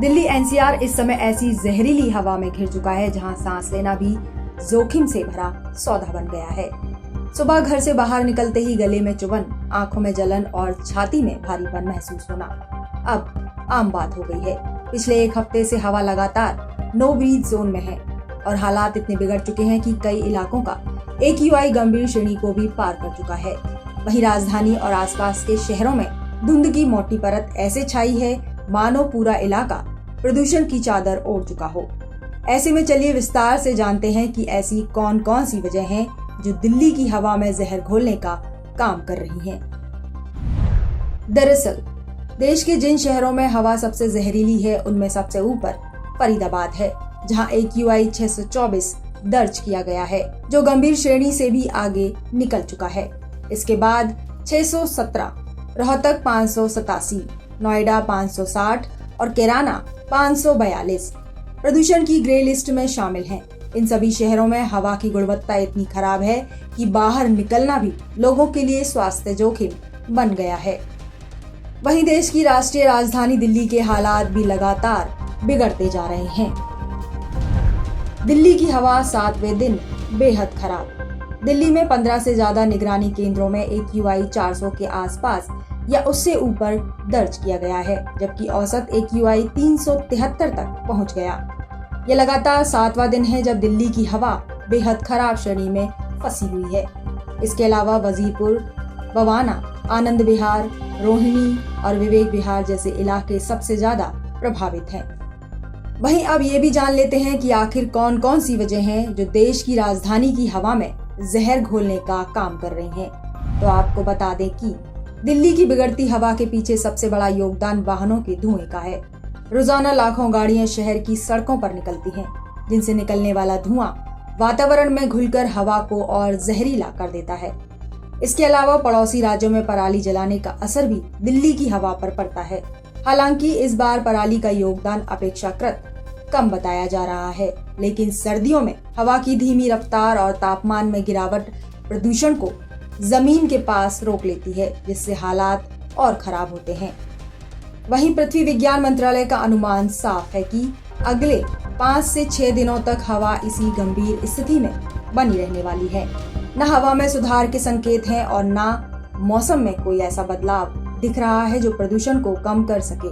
Delhi NCR इस समय ऐसी जहरीली हवा में घिर चुका है जहां सांस लेना भी जोखिम से भरा सौदा बन गया है। सुबह घर से बाहर निकलते ही गले में चुभन, आंखों में जलन और छाती में भारीपन महसूस होना अब आम बात हो गई है। पिछले एक हफ्ते से हवा लगातार नो ब्रीथ जोन में है और हालात इतने बिगड़ चुके हैं कि कई इलाकों का AQI गंभीर श्रेणी को भी पार कर चुका है। वहीं राजधानी और आसपास के शहरों में धुंध की मोटी परत ऐसे छाई है मानो पूरा इलाका प्रदूषण की चादर ओढ़ चुका हो। ऐसे में चलिए विस्तार से जानते हैं कि ऐसी कौन कौन सी वजह हैं जो दिल्ली की हवा में जहर घोलने का काम कर रही हैं। दरअसल देश के जिन शहरों में हवा सबसे जहरीली है उनमें सबसे ऊपर फरीदाबाद है, जहां AQI 624 दर्ज किया गया है, जो गंभीर श्रेणी से भी आगे निकल चुका है। इसके बाद 617, रोहतक 587, नोएडा 560 और कैराना 542 प्रदूषण की ग्रे लिस्ट में शामिल हैं। इन सभी शहरों में हवा की गुणवत्ता इतनी खराब है कि बाहर निकलना भी लोगों के लिए स्वास्थ्य जोखिम बन गया है। वहीं देश की राष्ट्रीय राजधानी दिल्ली के हालात भी लगातार बिगड़ते जा रहे हैं। दिल्ली की हवा 7वें दिन बेहद खराब। दिल्ली में 15 से ज्यादा निगरानी केंद्रों में AQI 400 के आसपास या उससे ऊपर दर्ज किया गया है, जबकि औसत AQI 373 तक पहुंच गया। यह लगातार 7वां दिन है जब दिल्ली की हवा बेहद खराब श्रेणी में फंसी हुई है। इसके अलावा वजीरपुर, बवाना, आनंद विहार, रोहिणी और विवेक विहार जैसे इलाके सबसे ज्यादा प्रभावित हैं। वहीं अब ये भी जान लेते हैं कि आखिर कौन कौन सी वजह हैं जो देश की राजधानी की हवा में जहर घोलने का काम कर रही हैं। तो आपको बता दें कि दिल्ली की बिगड़ती हवा के पीछे सबसे बड़ा योगदान वाहनों के धुएं का है। रोजाना लाखों गाड़ियां शहर की सड़कों पर निकलती हैं, जिनसे निकलने वाला धुआं वातावरण में घुलकर हवा को और जहरीला कर देता है। इसके अलावा पड़ोसी राज्यों में पराली जलाने का असर भी दिल्ली की हवा पर पड़ता है। हालांकि इस बार पराली का योगदान अपेक्षाकृत कम बताया जा रहा है, लेकिन सर्दियों में हवा की धीमी रफ्तार और तापमान में गिरावट प्रदूषण को जमीन के पास रोक लेती है, जिससे हालात और खराब होते हैं। वहीं पृथ्वी विज्ञान मंत्रालय का अनुमान साफ है कि अगले 5 से 6 दिनों तक हवा इसी गंभीर स्थिति में बनी रहने वाली है। न हवा में सुधार के संकेत हैं और न मौसम में कोई ऐसा बदलाव दिख रहा है जो प्रदूषण को कम कर सके।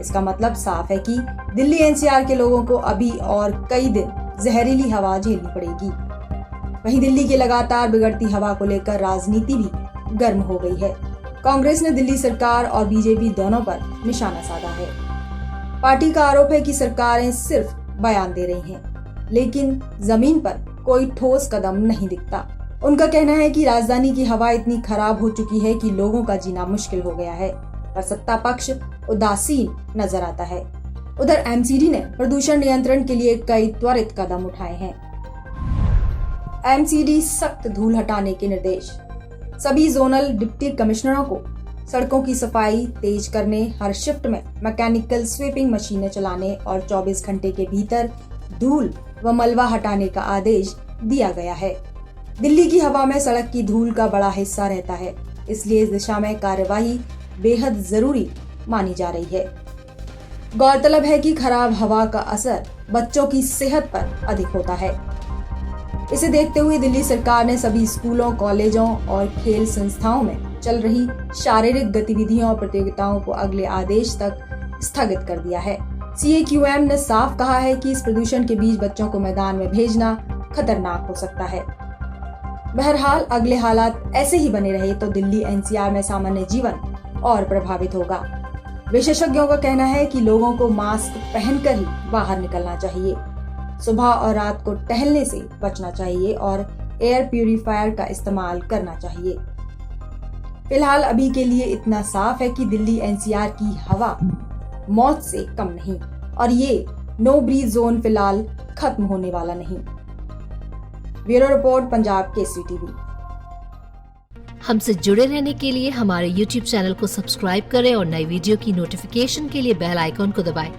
इसका मतलब साफ है कि दिल्ली NCR के लोगों को अभी और कई दिन जहरीली हवा झेलनी पड़ेगी। वहीं दिल्ली की लगातार बिगड़ती हवा को लेकर राजनीति भी गर्म हो गई है। कांग्रेस ने दिल्ली सरकार और BJP दोनों पर निशाना साधा है। पार्टी का आरोप है कि सरकारें सिर्फ बयान दे रही हैं, लेकिन जमीन पर कोई ठोस कदम नहीं दिखता। उनका कहना है कि राजधानी की हवा इतनी खराब हो चुकी है कि लोगों का जीना मुश्किल हो गया है, पर सत्ता पक्ष उदासीन नजर आता है। उधर MCD ने प्रदूषण नियंत्रण के लिए कई त्वरित कदम उठाए हैं। MCD सख्त धूल हटाने के निर्देश। सभी जोनल डिप्टी कमिश्नरों को सड़कों की सफाई तेज करने, हर शिफ्ट में मैकेनिकल स्वीपिंग मशीनें चलाने और 24 घंटे के भीतर धूल व मलबा हटाने का आदेश दिया गया है। दिल्ली की हवा में सड़क की धूल का बड़ा हिस्सा रहता है, इसलिए इस दिशा में कार्यवाही बेहद जरूरी मानी जा रही है। गौरतलब है कि खराब हवा का असर बच्चों की सेहत पर अधिक होता है। इसे देखते हुए दिल्ली सरकार ने सभी स्कूलों, कॉलेजों और खेल संस्थाओं में चल रही शारीरिक गतिविधियों और प्रतियोगिताओं को अगले आदेश तक स्थगित कर दिया है। CAQM ने साफ कहा है कि इस प्रदूषण के बीच बच्चों को मैदान में भेजना खतरनाक हो सकता है। बहरहाल अगले हालात ऐसे ही बने रहे तो दिल्ली NCR में सामान्य जीवन और प्रभावित होगा। विशेषज्ञों का कहना है कि लोगों को मास्क पहनकर ही बाहर निकलना चाहिए, सुबह और रात को टहलने से बचना चाहिए और एयर प्यूरिफायर का इस्तेमाल करना चाहिए। फिलहाल अभी के लिए इतना साफ है कि दिल्ली NCR की हवा मौत से कम नहीं और ये नो ब्रीथ जोन फिलहाल खत्म होने वाला नहीं। Bureau report, Punjab Kesari TV. हमसे जुड़े रहने के लिए हमारे YouTube चैनल को सब्सक्राइब करें और नई वीडियो की नोटिफिकेशन के लिए बेल आइकॉन को दबाएं